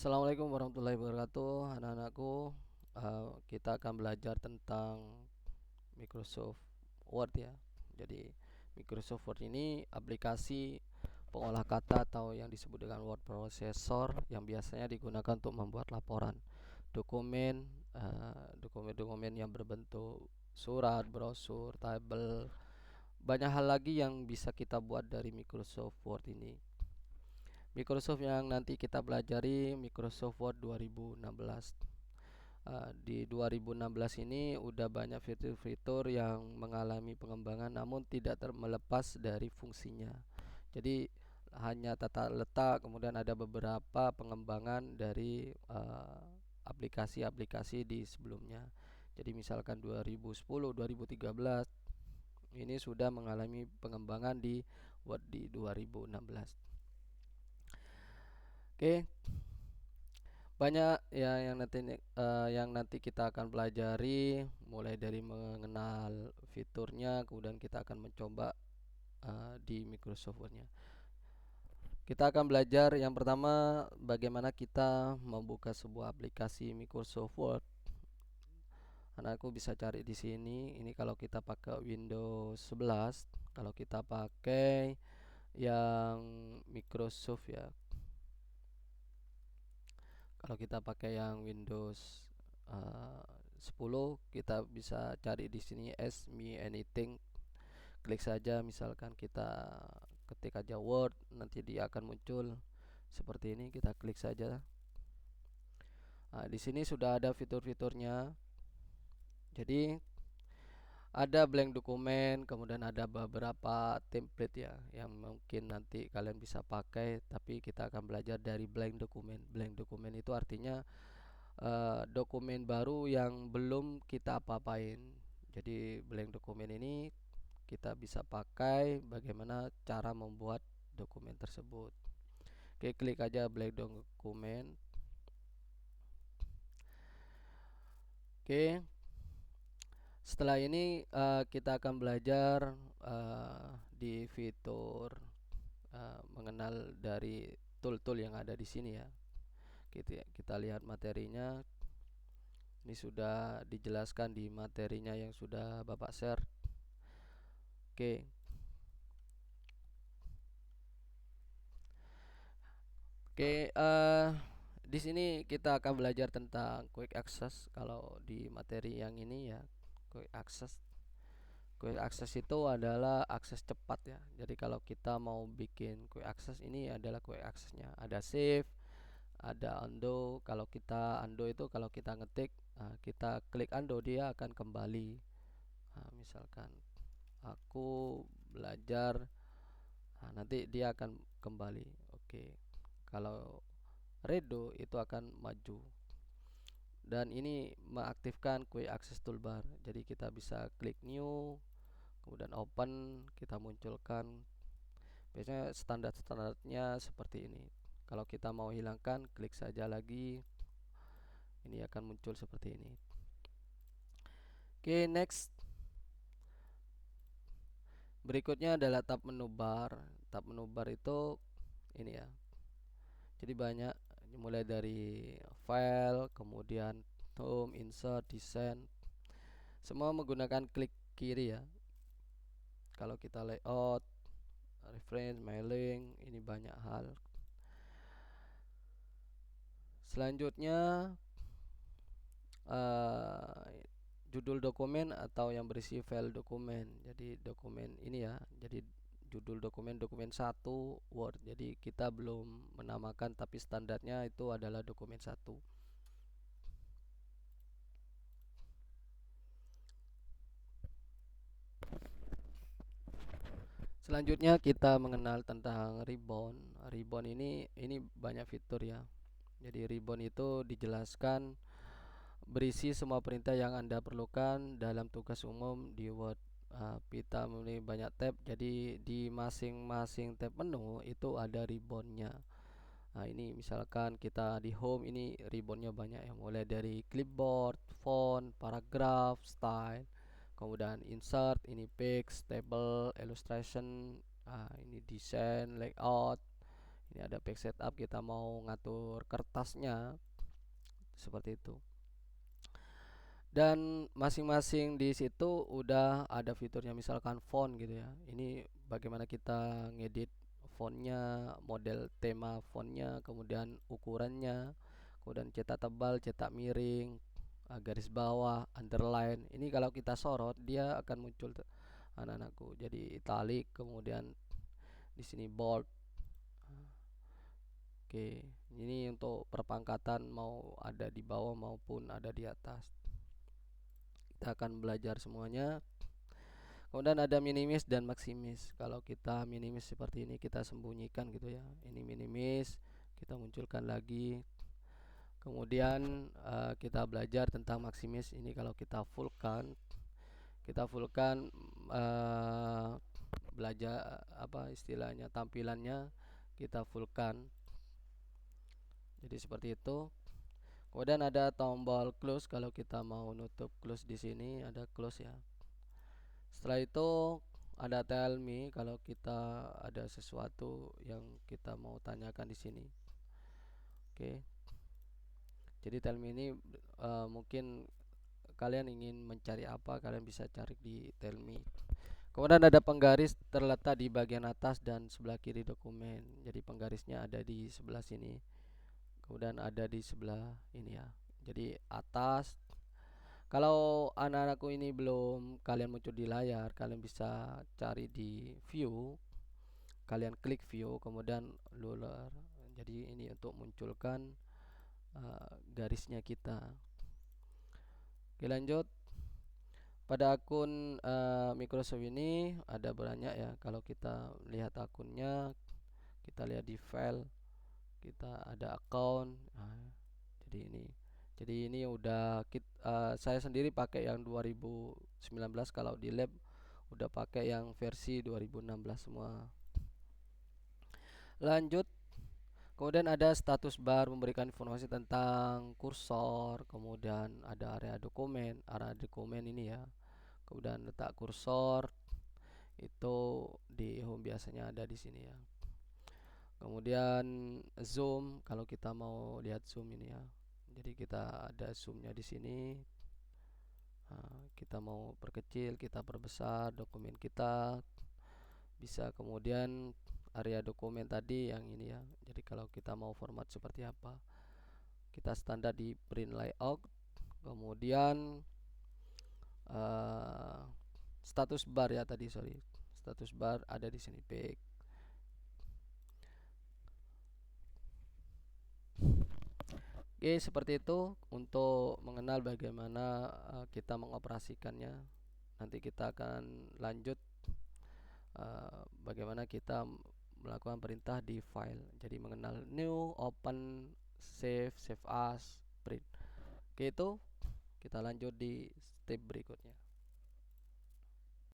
Assalamualaikum warahmatullahi wabarakatuh, anak-anakku. Kita akan belajar tentang Microsoft Word ya. Jadi Microsoft Word ini aplikasi pengolah kata atau yang disebut dengan word processor yang biasanya digunakan untuk membuat laporan, dokumen-dokumen yang berbentuk surat, brosur, tabel, banyak hal lagi yang bisa kita buat dari Microsoft Word ini. Microsoft yang nanti kita pelajari Microsoft Word 2016. Di 2016 ini udah banyak fitur-fitur yang mengalami pengembangan namun tidak melepas dari fungsinya. Jadi hanya tata letak, kemudian ada beberapa pengembangan dari aplikasi-aplikasi di sebelumnya. Jadi misalkan 2010, 2013 ini sudah mengalami pengembangan di Word di 2016. Oke, banyak ya yang nanti kita akan pelajari, mulai dari mengenal fiturnya, kemudian kita akan mencoba di Microsoft Word-nya. Kita akan belajar yang pertama bagaimana kita membuka sebuah aplikasi Microsoft Word. Anakku bisa cari di sini. Ini kalau kita pakai Windows 11, kalau kita pakai yang Microsoft ya. Kalau kita pakai yang Windows 10, kita bisa cari di sini Ask Me Anything. Klik saja, misalkan kita ketik aja Word, nanti dia akan muncul seperti ini. Kita klik saja. Di sini sudah ada fitur-fiturnya. Jadi ada blank dokumen, kemudian ada beberapa template ya yang mungkin nanti kalian bisa pakai, tapi kita akan belajar dari blank dokumen. Blank dokumen itu artinya dokumen baru yang belum kita apa-apain. Jadi blank dokumen ini kita bisa pakai bagaimana cara membuat dokumen tersebut. Oke, klik aja blank dokumen. Oke, setelah ini kita akan belajar di fitur mengenal dari tool-tool yang ada di sini ya. Kita lihat materinya. Ini sudah dijelaskan di materinya yang sudah Bapak share. Oke. Oke, di sini kita akan belajar tentang quick access. Kalau di materi yang ini ya, quick access. Quick access itu adalah akses cepat ya. Jadi kalau kita mau bikin quick access, ini adalah quick accessnya. Ada save, ada undo. Kalau kita undo itu kalau kita ngetik, kita klik undo, dia akan kembali. Misalkan aku belajar, nanti dia akan kembali. Oke. Kalau redo itu akan maju. Dan ini mengaktifkan quick access toolbar. Jadi kita bisa klik new, kemudian open, kita munculkan. Biasanya standar-standarnya seperti ini. Kalau kita mau hilangkan, klik saja lagi. Ini akan muncul seperti ini. Oke, next. Berikutnya adalah tab menu bar. Tab menu bar itu ini ya. Jadi banyak, mulai dari file, kemudian home, insert, design. Semua menggunakan klik kiri ya. Kalau kita layout, reference, mailing, ini banyak hal. Selanjutnya judul dokumen atau yang berisi file dokumen. Jadi dokumen ini ya. Jadi judul dokumen 1 Word. Jadi kita belum menamakan, tapi standarnya itu adalah dokumen 1. Selanjutnya kita mengenal tentang ribbon. Ribbon ini banyak fitur ya. Jadi ribbon itu dijelaskan berisi semua perintah yang Anda perlukan dalam tugas umum di Word. Kita memiliki banyak tab, jadi di masing-masing tab menu itu ada ribbonnya. Ini misalkan kita di home, ini ribbonnya banyak ya, mulai dari clipboard, font, paragraph, style, kemudian insert, ini page, table, illustration, ini design, layout, Ini ada page setup, kita mau ngatur kertasnya seperti itu. Dan masing-masing di situ udah ada fiturnya, misalkan font gitu ya. Ini bagaimana kita ngedit fontnya, model tema fontnya, kemudian ukurannya, kemudian cetak tebal, cetak miring, garis bawah, underline. Ini kalau kita sorot dia akan muncul anak-anakku jadi italic, kemudian di sini bold. Oke, ini untuk perpangkatan mau ada di bawah maupun ada di atas. Kita akan belajar semuanya. Kemudian ada minimis dan maksimis. Kalau kita minimis seperti ini kita sembunyikan gitu ya. Ini minimis, kita munculkan lagi. Kemudian kita belajar tentang maksimis. Ini kalau kita fullkan belajar apa istilahnya tampilannya kita fullkan. Jadi seperti itu. Kemudian ada tombol close, kalau kita mau nutup close di sini ada close ya. Setelah itu ada tell me kalau kita ada sesuatu yang kita mau tanyakan di sini. Oke. Jadi tell me ini mungkin kalian ingin mencari apa, kalian bisa cari di tell me. Kemudian ada penggaris terletak di bagian atas dan sebelah kiri dokumen. Jadi penggarisnya ada di sebelah sini. Kemudian ada di sebelah ini ya. Jadi atas. Kalau anak-anakku ini belum kalian muncul di layar, kalian bisa cari di view. Kalian klik view, kemudian ruler. Jadi ini untuk munculkan garisnya kita. Oke, lanjut. Pada akun Microsoft ini ada banyak ya. Kalau kita lihat akunnya, kita lihat di file, kita ada account. Jadi ini udah saya sendiri pakai yang 2019, kalau di lab udah pakai yang versi 2016 semua. Lanjut. Kemudian ada status bar memberikan informasi tentang kursor, kemudian ada area dokumen ini ya. Kemudian letak kursor itu di home biasanya ada di sini ya. Kemudian zoom, kalau kita mau lihat zoom ini ya. Jadi kita ada zoomnya di sini. Kita mau perkecil, kita perbesar dokumen kita bisa. Kemudian area dokumen tadi yang ini ya. Jadi kalau kita mau format seperti apa, kita standar di print layout. Kemudian status bar ya tadi, sorry, status bar ada di sini pick. Oke, seperti itu untuk mengenal bagaimana kita mengoperasikannya. Nanti kita akan lanjut bagaimana kita melakukan perintah di file. Jadi mengenal new, open, save as, print. Oke, itu kita lanjut di step berikutnya.